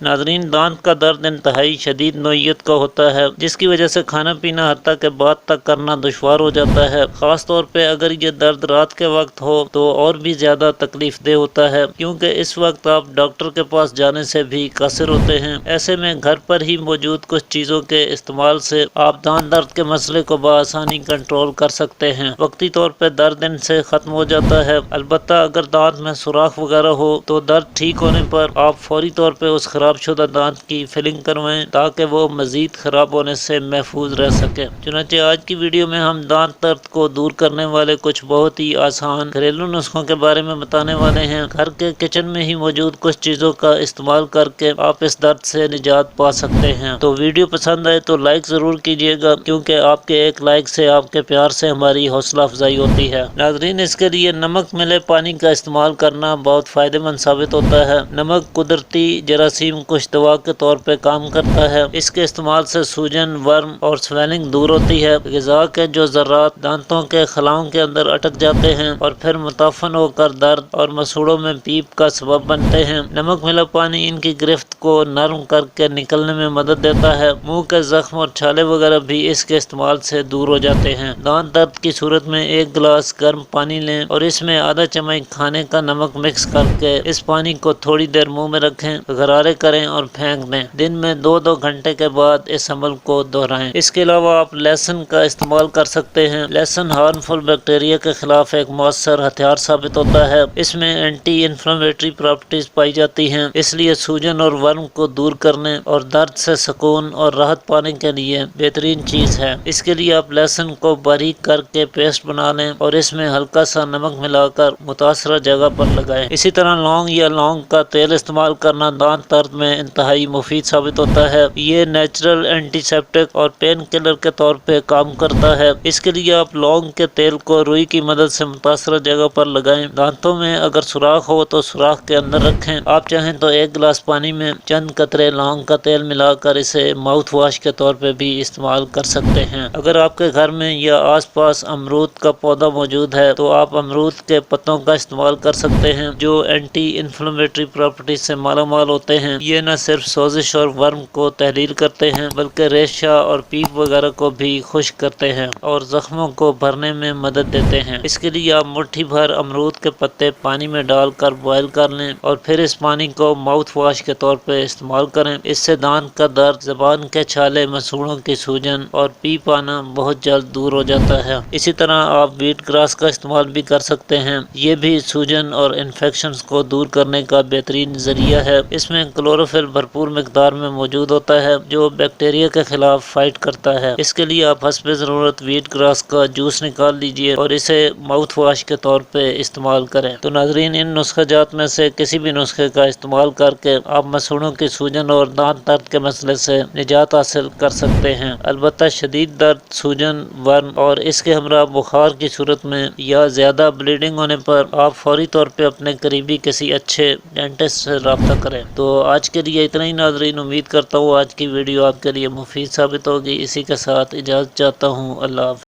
ناظرین، دانت کا درد انتہائی شدید نوعیت کا ہوتا ہے، جس کی وجہ سے کھانا پینا حتیٰ کہ بات تک کرنا دشوار ہو جاتا ہے۔ خاص طور پہ اگر یہ درد رات کے وقت ہو تو اور بھی زیادہ تکلیف دہ ہوتا ہے، کیونکہ اس وقت آپ ڈاکٹر کے پاس جانے سے بھی قاصر ہوتے ہیں۔ ایسے میں گھر پر ہی موجود کچھ چیزوں کے استعمال سے آپ دانت درد کے مسئلے کو بآسانی کنٹرول کر سکتے ہیں۔ وقتی طور پہ درد ان سے ختم ہو جاتا ہے، البتہ اگر دانت میں سوراخ وغیرہ ہو تو درد ٹھیک ہونے پر آپ فوری طور پہ اس خراب شدہ دانت کی فلنگ کروائیں تاکہ وہ مزید خراب ہونے سے محفوظ رہ سکے۔ چنانچہ آج کی ویڈیو میں ہم دانت درد کو دور کرنے والے کچھ بہت ہی آسان گھریلو نسخوں کے بارے میں بتانے والے ہیں۔ گھر کے کچن میں ہی موجود کچھ چیزوں کا استعمال کر کے آپ اس درد سے نجات پا سکتے ہیں۔ تو ویڈیو پسند آئے تو لائک ضرور کیجیے گا، کیونکہ آپ کے ایک لائک سے، آپ کے پیار سے ہماری حوصلہ افزائی ہوتی ہے۔ ناظرین، اس کے لیے نمک ملے پانی کا استعمال کرنا بہت فائدہ مند ثابت ہوتا ہے۔ نمک قدرتی جراثیم کش دوا کے طور پہ کام کرتا ہے۔ اس کے استعمال سے سوجن، ورم اور سویلنگ دور ہوتی ہے۔ غذا کے جو ذرات دانتوں کے خلاؤں کے اندر اٹک جاتے ہیں اور پھر متعفن ہو کر درد اور مسوڑوں میں پیپ کا سبب بنتے ہیں، نمک ملا پانی ان کی گرفت کو نرم کر کے نکلنے میں مدد دیتا ہے۔ منہ کے زخم اور چھالے وغیرہ بھی اس کے استعمال سے دور ہو جاتے ہیں۔ دانت درد کی صورت میں ایک گلاس گرم پانی لیں اور اس میں آدھا چمچ کھانے کا نمک مکس کر کے اس پانی کو تھوڑی دیر منہ میں رکھیں، غرارے کریں اور پھینک دیں۔ دن میں 2 گھنٹے کے بعد اس عمل کو دہرائیں۔ اس کے علاوہ آپ لہسن کا استعمال کر سکتے ہیں۔ لہسن ہارمفل بیکٹیریا کے خلاف ایک مؤثر ہتھیار ثابت ہوتا ہے۔ اس میں اینٹی انفلیمیٹری پراپرٹیز پائی جاتی ہیں، اس لیے سوجن اور ورم کو دور کرنے اور درد سے سکون اور راحت پانے کے لیے بہترین چیز ہے۔ اس کے لیے آپ لہسن کو باریک کر کے پیسٹ بنا لیں اور اس میں ہلکا سا نمک ملا کر متاثرہ جگہ پر لگائیں۔ اسی طرح لونگ یا لونگ کا تیل استعمال کرنا دانت درد میں انتہائی مفید ثابت ہوتا ہے۔ یہ نیچرل اینٹی سیپٹک اور پین کلر کے طور پہ کام کرتا ہے۔ اس کے لیے آپ لونگ کے تیل کو روئی کی مدد سے متاثرہ جگہ پر لگائیں۔ دانتوں میں اگر سوراخ ہو تو سوراخ کے اندر رکھیں۔ آپ چاہیں تو ایک گلاس پانی میں چند قطرے لونگ کا تیل ملا کر اسے ماؤتھ واش کے طور پہ بھی استعمال کر سکتے ہیں۔ اگر آپ کے گھر میں یا آس پاس امرود کا پودا موجود ہے تو آپ امرود کے پتوں کا استعمال کر سکتے ہیں، جو اینٹی انفلیمیٹری پراپرٹیز سے مالا مال ہوتے ہیں۔ یہ نہ صرف سوزش اور ورم کو تحلیل کرتے ہیں، بلکہ ریشہ اور پیپ وغیرہ کو بھی خشک کرتے ہیں اور زخموں کو بھرنے میں مدد دیتے ہیں۔ اس کے لیے آپ مٹھی بھر امرود کے پتے پانی میں ڈال کر بوائل کر لیں اور پھر اس پانی کو ماؤتھ واش کے طور پہ استعمال کریں۔ اس سے دانت کا درد، زبان کے چھالے، مسوڑوں کی سوجن اور پیپ آنا بہت جلد دور ہو جاتا ہے۔ اسی طرح آپ ویٹ گراس کا استعمال بھی کر سکتے ہیں۔ یہ بھی سوجن اور انفیکشنز کو دور کرنے کا بہترین ذریعہ ہے۔ اس میں کلوروفل بھرپور مقدار میں موجود ہوتا ہے، جو بیکٹیریا کے خلاف فائٹ کرتا ہے۔ اس کے لیے آپ حسب ضرورت ویٹ گراس کا جوس نکال لیجئے اور اسے ماؤتھ واش کے طور پہ استعمال کریں۔ تو ناظرین، ان نسخہ جات میں سے کسی بھی نسخے کا استعمال کر کے آپ مسوڑوں کی سوجن اور دانت درد کے مسئلے سے نجات حاصل کر سکتے ہیں۔ البتہ شدید درد، سوجن، ورم اور اس کے ہمراہ بخار کی صورت میں یا زیادہ بلیڈنگ ہونے پر آپ فوری طور پہ اپنے قریبی کسی اچھے ڈینٹسٹ سے رابطہ کریں۔ تو آج کے لیے اتنا ہی ناظرین، امید کرتا ہوں آج کی ویڈیو آپ کے لیے مفید ثابت ہوگی۔ اسی کے ساتھ اجازت چاہتا ہوں۔ اللہ حافظ۔